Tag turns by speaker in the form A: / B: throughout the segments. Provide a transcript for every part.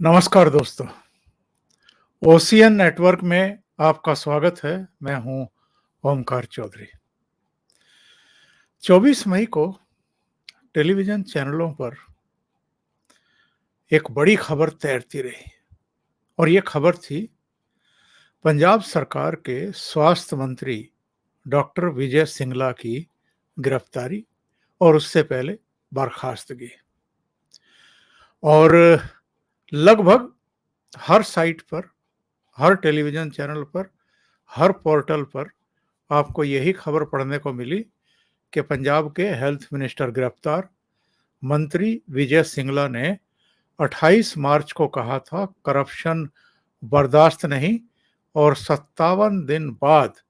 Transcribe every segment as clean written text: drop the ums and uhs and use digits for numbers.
A: नमस्कार दोस्तों, ocean network में आपका स्वागत है। मैं हूं ओमकार चौधरी। 24 मई को टेलीविज़न चैनलों पर एक बड़ी खबर तैरती रही और ये खबर थी पंजाब सरकार के स्वास्थ्य मंत्री डॉक्टर विजय सिंगला की गिरफ्तारी और उससे पहले बर्खास्तगी। और लगभग हर साइट पर, हर टेलीविज़न चैनल पर, हर पोर्टल पर आपको यही खबर पढ़ने को मिली कि पंजाब के हेल्थ मिनिस्टर गिरफ्तार। मंत्री विजय सिंगला ने 28 मार्च को कहा था करप्शन बर्दाश्त नहीं, और 57 दिन बाद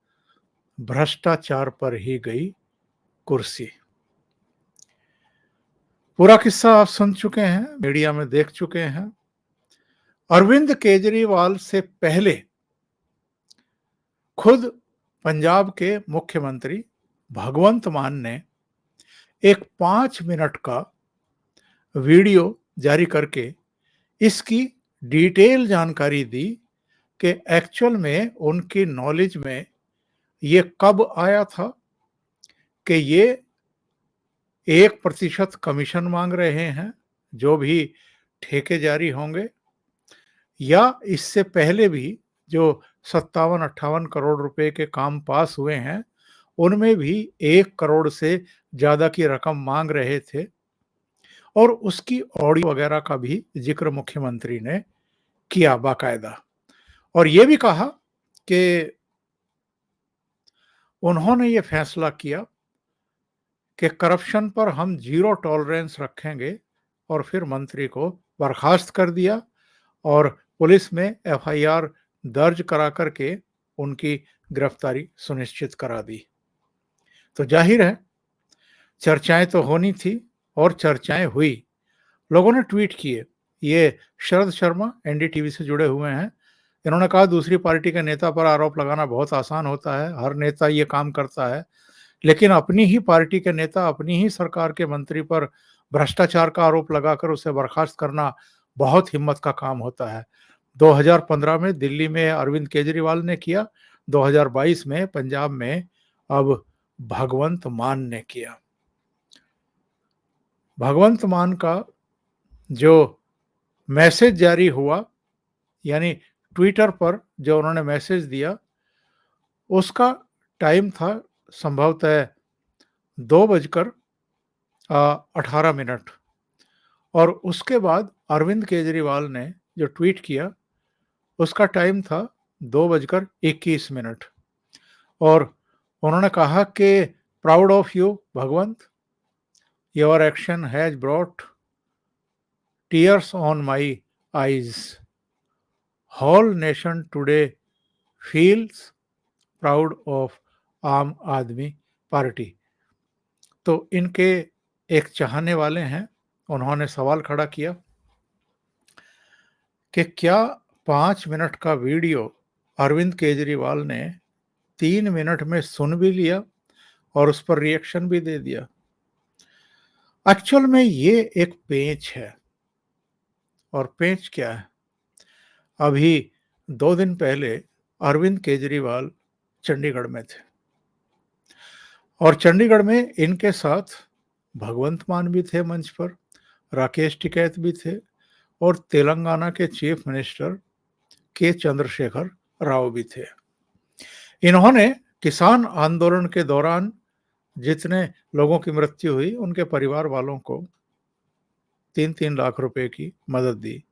A: भ्रष्टाचार पर ही गई कुर्सी। पूरा किस्सा आप सुन चुके हैं, मीडिया में देख चुके हैं। अरविंद केजरीवाल से पहले खुद पंजाब के मुख्यमंत्री भगवंत मान ने एक 5 मिनट का वीडियो जारी करके इसकी डिटेल जानकारी दी कि एक्चुअल में उनकी नॉलेज में ये कब आया था कि ये 1% कमीशन मांग रहे हैं जो भी ठेके जारी होंगे, या इससे पहले भी जो 57-58 करोड़ रुपए के काम पास हुए हैं उनमें भी 1 करोड़ से ज़्यादा की रकम मांग रहे थे। और उसकी ऑडियो वगैरह का भी जिक्र मुख्यमंत्री ने किया बाकायदा, और ये भी कहा कि उन्होंने ये फैसला किया कि करप्शन पर हम जीरो टॉलरेंस रखेंगे, और फिर मंत्री को बर्खास्त कर दिया और पुलिस में एफआईआर दर्ज करा करके उनकी गिरफ्तारी सुनिश्चित करा दी। तो जाहिर है चर्चाएं तो होनी थी और चर्चाएं हुई। लोगों ने ट्वीट किए। ये शरद शर्मा एनडीटीवी से जुड़े हुए हैं। इन्होंने कहा दूसरी पार्टी के नेता पर आरोप लगाना बहुत आसान होता है, हर नेता ये काम करता है, लेकिन अपनी ही पार्टी के नेता, अपनी ही सरकार के मंत्री पर भ्रष्टाचार का आरोप लगाकर उसे बर्खास्त करना बहुत हिम्मत का काम होता है। 2015 में दिल्ली में अरविंद केजरीवाल ने किया, 2022 में पंजाब में अब भगवंत मान ने किया। भगवंत मान का जो मैसेज जारी हुआ, यानी ट्विटर पर जो उन्होंने मैसेज दिया, उसका टाइम था संभवतः 2:18 और उसके बाद अरविंद केजरीवाल ने जो ट्वीट किया उसका टाइम था 2:21 और उन्होंने कहा कि proud of you Bhagwant, your action has brought tears on my eyes, whole nation today feels proud of Aam Aadmi party. तो इनके एक चाहने वाले हैं, उन्होंने सवाल खड़ा किया कि क्या 5 मिनट का वीडियो अरविंद केजरीवाल ने 3 मिनट में सुन भी लिया और उस पर रिएक्शन भी दे दिया। एक्चुअल में ये एक पेंच है। और पेंच क्या है? अभी 2 दिन पहले अरविंद केजरीवाल चंडीगढ़ में थे और चंडीगढ़ में इनके साथ भगवंत मान भी थे मंच पर, राकेश टिकैत भी थे और तेलंगाना के चीफ मिनिस्टर के चंद्रशेखर राव भी थे। इन्होंने किसान आंदोलन के दौरान जितने लोगों की मृत्यु हुई उनके परिवार वालों को 3-3 लाख रुपए की मदद दी।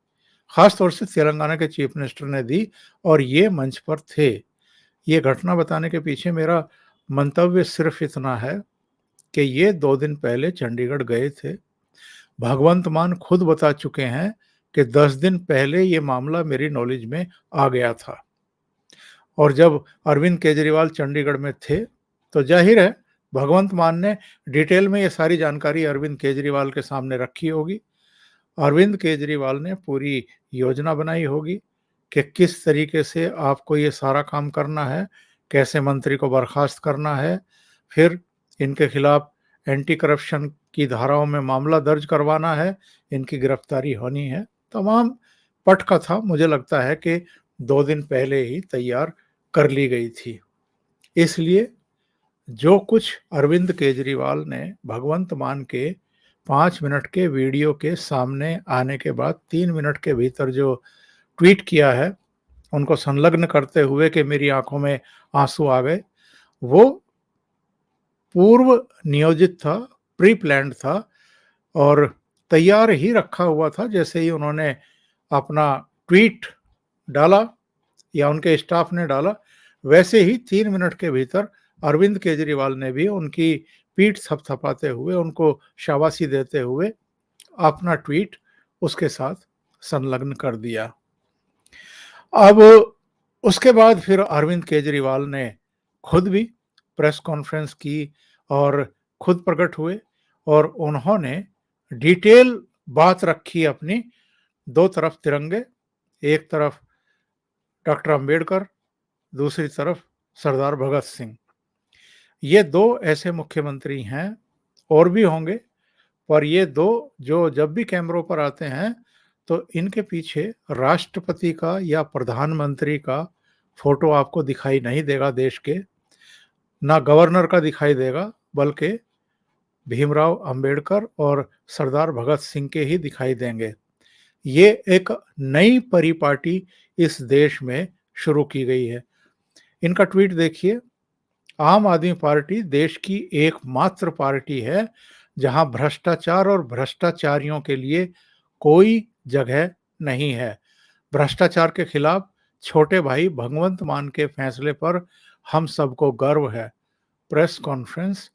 A: खासतौर से तेलंगाना के चीफ मिनिस्टर ने दी और ये मंच पर थे। ये घटना बताने के पीछे मेरा मंतव्य सिर्फ इतना है कि ये 2 दिन पहले चंडीगढ़ गए थे। भगवंत मान खुद बता चुके हैं कि 10 दिन पहले ये मामला मेरी नॉलेज में आ गया था, और जब अरविंद केजरीवाल चंडीगढ़ में थे तो जाहिर है भगवंत मान ने डिटेल में ये सारी जानकारी अरविंद केजरीवाल के सामने रखी होगी। अरविंद केजरीवाल ने पूरी योजना बनाई होगी कि किस तरीके से आपको ये सारा काम करना है, कैसे मंत्री को बर्खास्त करना है, फिर इनके खिलाफ एंटी करप्शन की धाराओं में मामला दर्ज करवाना है, इनकी गिरफ्तारी होनी है। तमाम पटकथा मुझे लगता है कि 2 दिन पहले ही तैयार कर ली गई थी। इसलिए जो कुछ अरविंद केजरीवाल ने भगवंत मान के 5 मिनट के वीडियो के सामने आने के बाद 3 मिनट के भीतर जो ट्वीट किया है, उनको संलग्न करते हुए कि मेरी आंखों में आंसू आ गए, वो पूर्व नियोजित था, प्री प्लान्ड था और तैयार ही रखा हुआ था। जैसे ही उन्होंने अपना ट्वीट डाला या उनके स्टाफ ने डाला, वैसे ही 3 मिनट के भीतर अरविंद केजरीवाल ने भी उनकी पीठ थपथपाते हुए, उनको शाबाशी देते हुए अपना ट्वीट उसके साथ संलग्न कर दिया। अब उसके बाद फिर अरविंद केजरीवाल ने खुद भी प्रेस कॉन्फ्रेंस की और खुद प्रकट हुए और उन्होंने डिटेल बात रखी अपनी। 2 तरफ तिरंगे, एक तरफ डॉक्टर अंबेडकर, दूसरी तरफ सरदार भगत सिंह। ये 2 ऐसे मुख्यमंत्री हैं, और भी होंगे, पर ये 2 जो जब भी कैमरों पर आते हैं तो इनके पीछे राष्ट्रपति का या प्रधानमंत्री का फोटो आपको दिखाई नहीं देगा देश के, ना गवर्नर का दिखाई देगा, बल्कि भीमराव अंबेडकर और सरदार भगत सिंह के ही दिखाई देंगे। ये एक नई परिपाटी इस देश में शुरू की गई है। इनका ट्वीट देखिए, आम आदमी पार्टी देश की एकमात्र पार्टी है जहां भ्रष्टाचार और भ्रष्टाचारियों के लिए कोई जगह नहीं है। भ्रष्टाचार के खिलाफ छोटे भाई भगवंत मान के फैसले पर हम सबको गर्व है। Press conference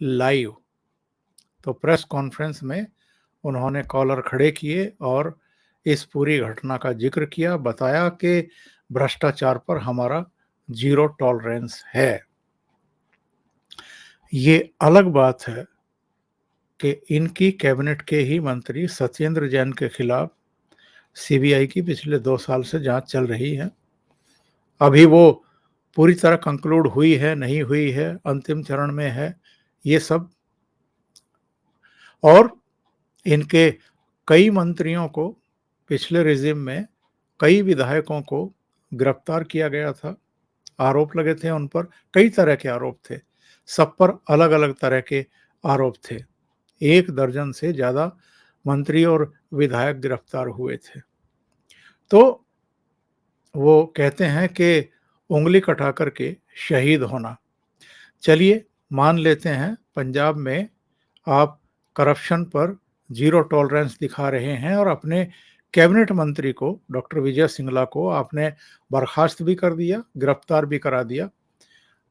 A: live. तो प्रेस कॉन्फ्रेंस में उन्होंने कॉलर खड़े किए और इस पूरी घटना का जिक्र किया, बताया कि भ्रष्टाचार पर हमारा जीरो टॉलरेंस है। ये अलग बात है कि इनकी कैबिनेट के ही मंत्री सत्येंद्र जैन के खिलाफ सीबीआई की पिछले 2 साल से जांच चल रही है। अभी वो पूरी तरह कंक्लूड हुई है, नहीं हुई है, अंतिम चरण में है, ये सब। और इनके कई मंत्रियों को पिछले रिजिम में, कई विधायकों को गिरफ्तार किया गया था, आरोप लगे थे उन पर, कई तरह के आरोप थे, सब पर अलग अलग तरह के आरोप थे। 1 दर्जन से ज़्यादा मंत्री और विधायक गिरफ्तार हुए थे। तो वो कहते हैं कि उंगली कटा करके शहीद होना। चलिए मान लेते हैं पंजाब में आप करप्शन पर जीरो टॉलरेंस दिखा रहे हैं और अपने कैबिनेट मंत्री को, डॉक्टर विजय सिंगला को, आपने बर्खास्त भी कर दिया, गिरफ्तार भी करा दिया।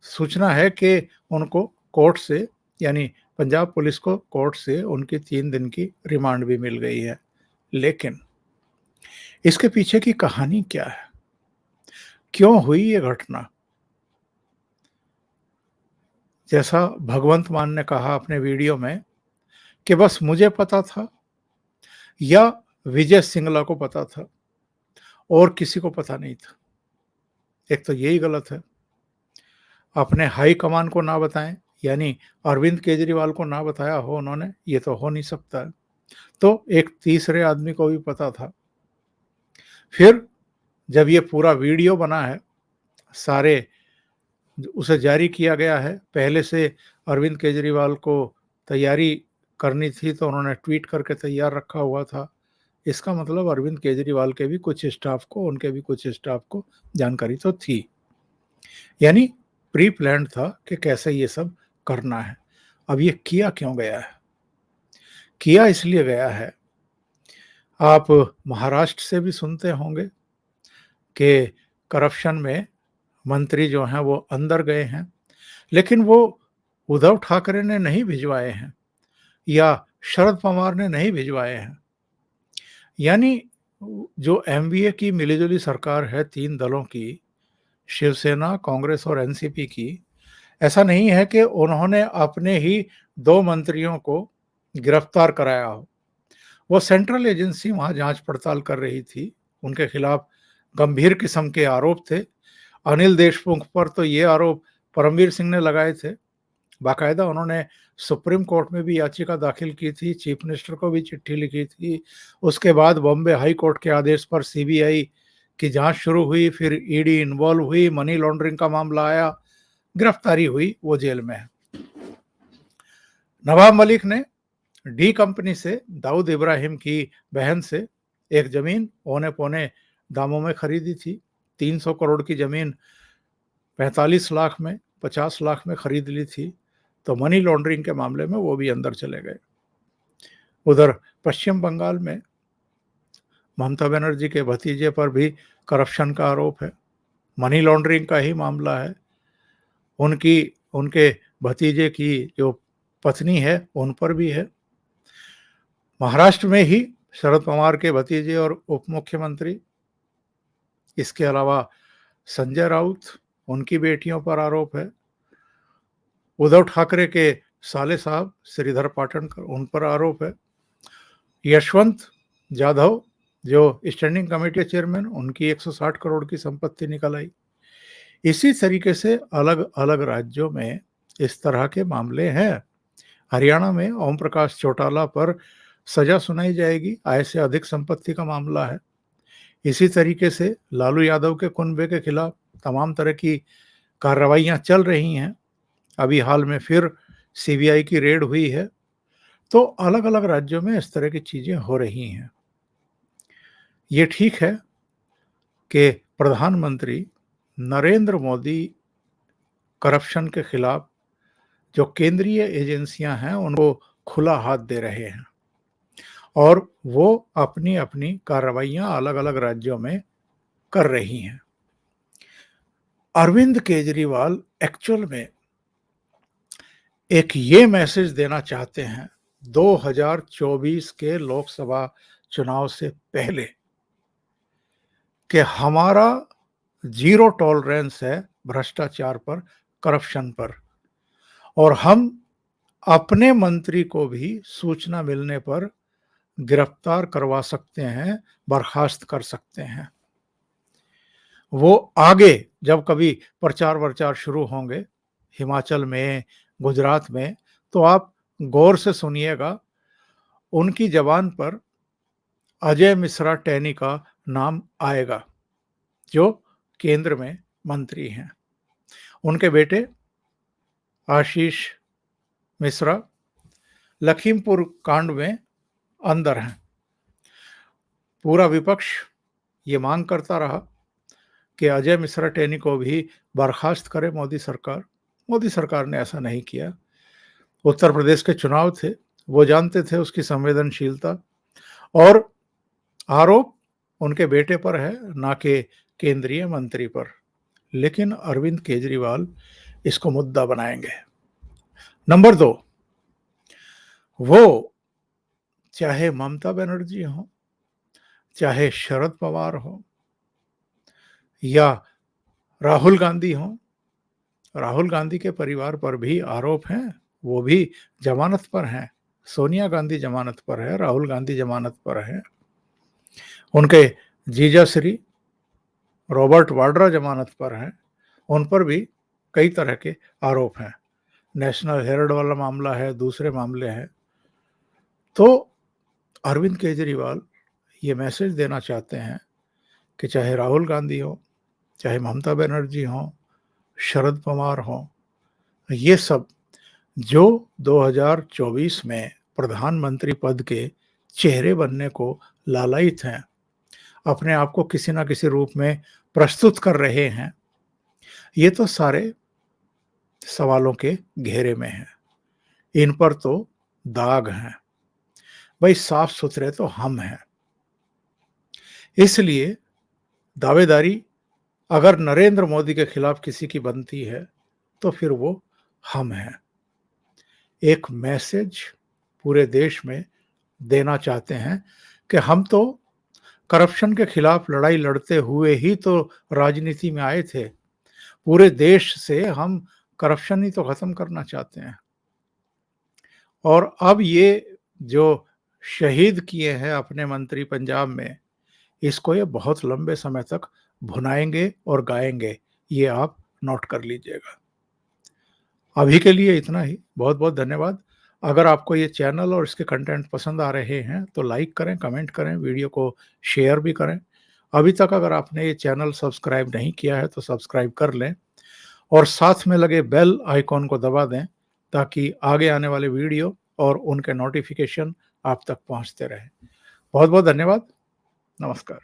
A: सूचना है कि उनको कोर्ट से, यानी पंजाब पुलिस को कोर्ट से उनकी 3 दिन की रिमांड भी मिल गई है। लेकिन इसके पीछे की कहानी क्या है? क्यों हुई ये घटना? जैसा भगवंत मान ने कहा अपने वीडियो में कि बस मुझे पता था या विजय सिंगला को पता था और किसी को पता नहीं था। एक तो यही गलत है। अपने हाई कमान को ना बताएं, यानी अरविंद केजरीवाल को ना बताया हो उन्होंने, ये तो हो नहीं सकता है। तो एक तीसरे आदमी को भी पता था। फिर जब ये पूरा वीडियो बना है, सारे उसे जारी किया गया है, पहले से अरविंद केजरीवाल को तैयारी करनी थी तो उन्होंने ट्वीट करके तैयार रखा हुआ था। इसका मतलब अरविंद केजरीवाल के भी कुछ स्टाफ को, उनके भी कुछ स्टाफ को जानकारी तो थी, यानी प्री प्लान्ड था कि कैसे ये सब करना है। अब ये किया क्यों गया है? किया इसलिए गया है, आप महाराष्ट्र से भी सुनते होंगे कि करप्शन में मंत्री जो हैं वो अंदर गए हैं, लेकिन वो उद्धव ठाकरे ने नहीं भिजवाए हैं या शरद पवार ने नहीं भिजवाए हैं। यानी जो एमवीए की मिलीजुली सरकार है 3 दलों की, शिवसेना, कांग्रेस और एनसीपी की, ऐसा नहीं है कि उन्होंने अपने ही 2 मंत्रियों को गिरफ्तार कराया हो। वो सेंट्रल एजेंसी वहाँ जांच पड़ताल कर रही थी, उनके खिलाफ गंभीर किस्म के आरोप थे। अनिल देशमुख पर तो ये आरोप परमवीर सिंह ने लगाए थे, बाकायदा उन्होंने सुप्रीम कोर्ट में भी याचिका दाखिल की थी, चीफ मिनिस्टर को भी चिट्ठी लिखी थी। उसके बाद बॉम्बे हाई कोर्ट के आदेश पर सीबीआई की जांच शुरू हुई, फिर ईडी इन्वॉल्व हुई, मनी लॉन्ड्रिंग का मामला आया, गिरफ्तारी हुई, वो जेल में है। नवाब मलिक ने डी कंपनी से दाऊद इब्राहिम की बहन से एक जमीन औने पौने दामों में खरीदी थी। 300 करोड़ की जमीन 45 लाख में, 50 लाख में खरीद ली थी। तो मनी लॉन्ड्रिंग के मामले में वो भी अंदर चले गए। उधर पश्चिम बंगाल में ममता बनर्जी के भतीजे पर भी करप्शन का आरोप है, मनी लॉन्ड्रिंग का ही मामला है। उनके भतीजे की जो पत्नी है उन पर भी है। महाराष्ट्र में ही शरद पवार के भतीजे और उप मुख्यमंत्री, इसके अलावा संजय राउत, उनकी बेटियों पर आरोप है। उद्धव ठाकरे के साले साहब श्रीधर पाटणकर, उन पर आरोप है। यशवंत जाधव जो स्टैंडिंग कमेटी के चेयरमैन, उनकी 160 करोड़ की संपत्ति निकल आई। इसी तरीके से अलग अलग राज्यों में इस तरह के मामले हैं। हरियाणा में ओम प्रकाश चौटाला पर सजा सुनाई जाएगी, आय से अधिक संपत्ति का मामला है। इसी तरीके से लालू यादव के कुनबे के खिलाफ तमाम तरह की कार्रवाइयां चल रही हैं। अभी हाल में फिर सीबीआई की रेड हुई है। तो अलग अलग राज्यों में इस तरह की चीजें हो रही हैं। ये ठीक है कि प्रधानमंत्री नरेंद्र मोदी करप्शन के खिलाफ जो केंद्रीय एजेंसियां हैं उनको खुला हाथ दे रहे हैं और वो अपनी अपनी कार्रवाइयां अलग अलग राज्यों में कर रही हैं। अरविंद केजरीवाल एक्चुअल में एक ये मैसेज देना चाहते हैं 2024 के लोकसभा चुनाव से पहले कि हमारा जीरो टॉलरेंस है भ्रष्टाचार पर, करप्शन पर, और हम अपने मंत्री को भी सूचना मिलने पर गिरफ्तार करवा सकते हैं, बर्खास्त कर सकते हैं। वो आगे जब कभी प्रचार वरचार शुरू होंगे हिमाचल में, गुजरात में, तो आप गौर से सुनिएगा, उनकी जबान पर अजय मिश्रा टैनी का नाम आएगा जो केंद्र में मंत्री हैं। उनके बेटे आशीष मिश्रा लखीमपुर कांड में अंदर हैं। पूरा विपक्ष ये मांग करता रहा कि अजय मिश्रा टैनी को भी बर्खास्त करे मोदी सरकार। मोदी सरकार ने ऐसा नहीं किया। उत्तर प्रदेश के चुनाव थे, वो जानते थे उसकी संवेदनशीलता, और आरोप उनके बेटे पर है, ना कि केंद्रीय मंत्री पर। लेकिन अरविंद केजरीवाल इसको मुद्दा बनाएंगे। नंबर 2, वो चाहे ममता बनर्जी हो, चाहे शरद पवार हो या राहुल गांधी हो, राहुल गांधी के परिवार पर भी आरोप हैं, वो भी जमानत पर हैं। सोनिया गांधी जमानत पर है, राहुल गांधी जमानत पर है। उनके जीजा श्री रॉबर्ट वाड्रा जमानत पर हैं, उन पर भी कई तरह के आरोप हैं। नेशनल हेराल्ड वाला मामला है, दूसरे मामले हैं। तो अरविंद केजरीवाल ये मैसेज देना चाहते हैं कि चाहे राहुल गांधी हो, चाहे ममता बनर्जी हो, शरद पवार हो, ये सब जो 2024 में प्रधानमंत्री पद के चेहरे बनने को लालायित हैं, अपने आप को किसी ना किसी रूप में प्रस्तुत कर रहे हैं, ये तो सारे सवालों के घेरे में हैं। इन पर तो दाग हैं। भाई साफ सुथरे तो हम हैं। इसलिए दावेदारी अगर नरेंद्र मोदी के खिलाफ किसी की बनती है तो फिर वो हम हैं। एक मैसेज पूरे देश में देना चाहते हैं कि हम तो करप्शन के खिलाफ लड़ाई लड़ते हुए ही तो राजनीति में आए थे। पूरे देश से हम करप्शन ही तो खत्म करना चाहते हैं। और अब ये जो शहीद किए हैं अपने मंत्री पंजाब में, इसको ये बहुत लंबे समय तक भुनाएंगे और गाएंगे। ये आप नोट कर लीजिएगा। अभी के लिए इतना ही। बहुत-बहुत धन्यवाद। अगर आपको ये चैनल और इसके कंटेंट पसंद आ रहे हैं, तो लाइक करें, कमेंट करें, वीडियो को शेयर भी करें। अभी तक अगर आपने ये चैनल सब्सक्राइब नहीं किया है, तो सब्सक्राइब कर लें और साथ में लगे बेल आइकॉन को दबा दें, ताकि आगे आने वाले वीडियो और उनके नोटिफ़िकेशन आप तक पहुँचते रहें। बहुत-बहुत धन्यवाद। नमस्कार।